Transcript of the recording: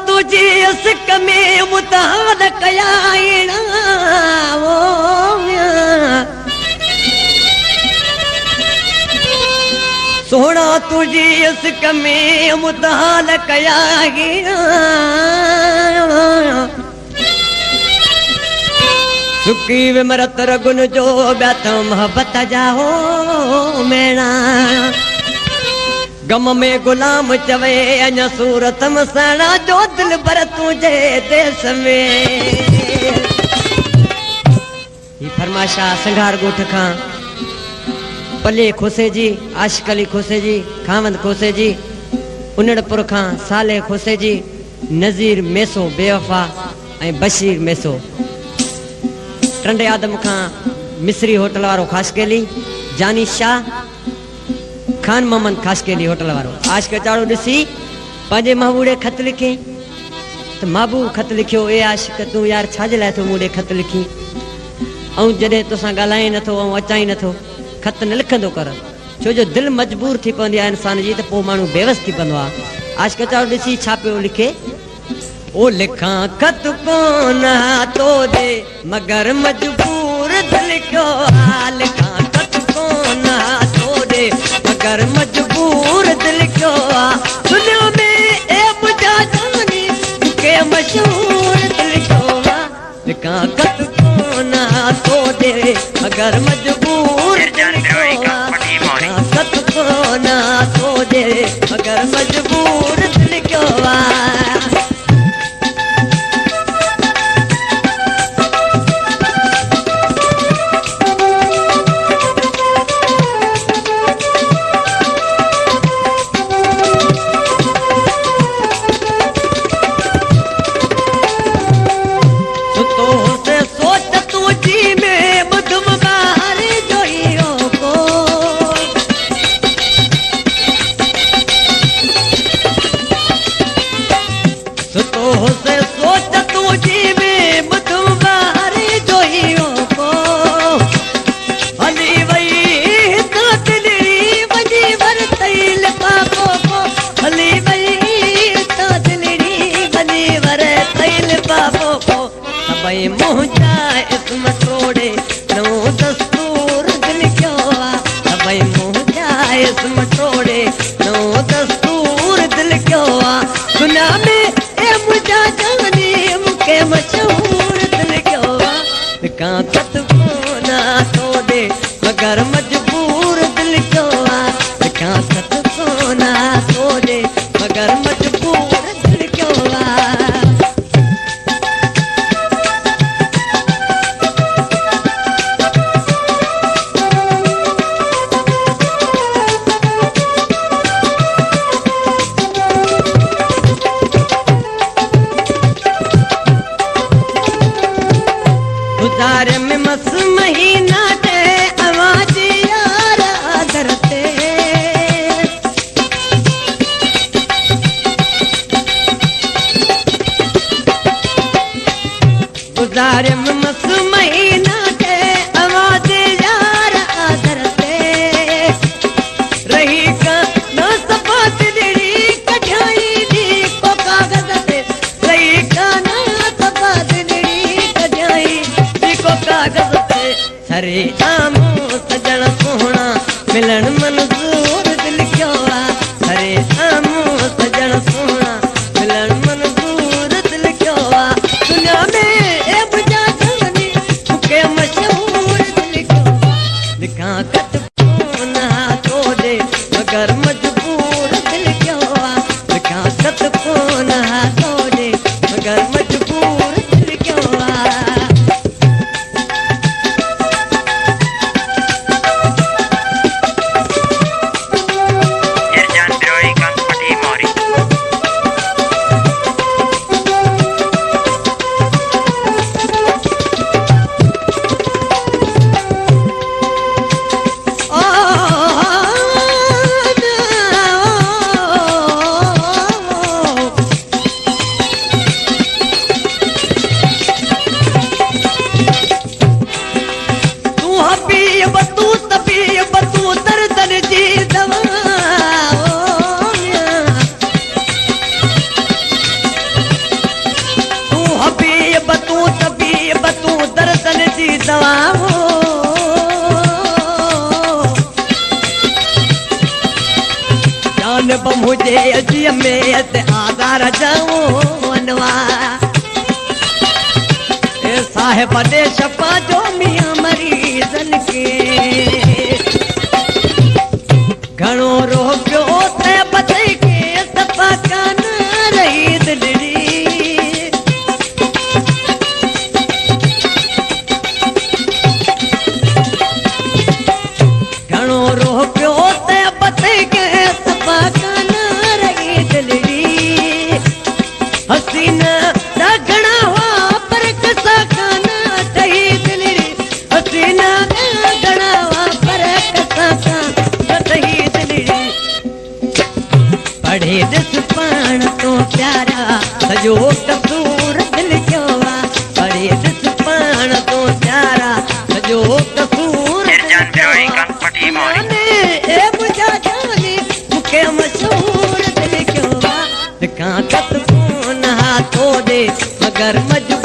तुझी सिक में मुताद कयाइना वो सोना तुझी सिक में मुताद कयाइना सुकी विमरत रगुन जो ब्यात मोहब्बत जाओ मेणा गम में गुलाम चवे अञा सूरत मसणा जो दिल भर तुझे देश में ही फरमाशा संघार गोठ खां पले खोसे जी आशिक अली खोसे जी खावंद खोसे जी उनड़पुर खां साले खोसे जी नज़ीर मेसो बेवफा ऐं बशीर मेसो टंडे आदम खां मिस्री होटल वारो खासकेली जानी शाह खान मोहम्मद खासकेली होटल वारो आशिक चाड़ो ॾिसी पंहिंजे महबूबे खत लिखी त महबूब खत लिखियो ए आशिक तूं यार छाजे लाइ तो मूंॾे खत लिखी ऐं जॾहिं तोसां ॻाल्हाए नथो ऐं अचाई नथो खत न लिखंदो कर छो जो दिलि मजबूर थी पवंदी आहे इंसान जी त पोइ माण्हू बेवस थी पवंदो आहे आशिक चाड़ो ॾिसी छा पियो लिखे ओ लिखां खत कोन तो दे मगर मजबूर दिल क्यों लिखां खत कोन तो दे मगर मजबूर दिल क्यों दुनिया में ए मुझा जानी के मशहूर दिल क्यों लिखां खत कोन तो दे मगर मजबूर दिल क्यों खत कोन तो दे मगर मजबूर दिल क्यों दवा हो जान मुझे अजी में ते आधार जाऊं अनवा ए साहेब दे शपा जो मियां मरीजन के घणो रो पियो ते बतई के सपा कान रही दिलड़ी हसीना दगना हुआ पर कसा खाना दही दिलड़ी हसीना दगना हुआ पर कसा खाना दही दिलड़ी पढ़े दिस पान तो प्यारा सजो कसूर दिल क्यों वा पढ़े दिस पान तो प्यारा सजो कसूर ए बुझा जाने मुके मशहूर दिल क्यों वा कांत तो दे मगर मजबूर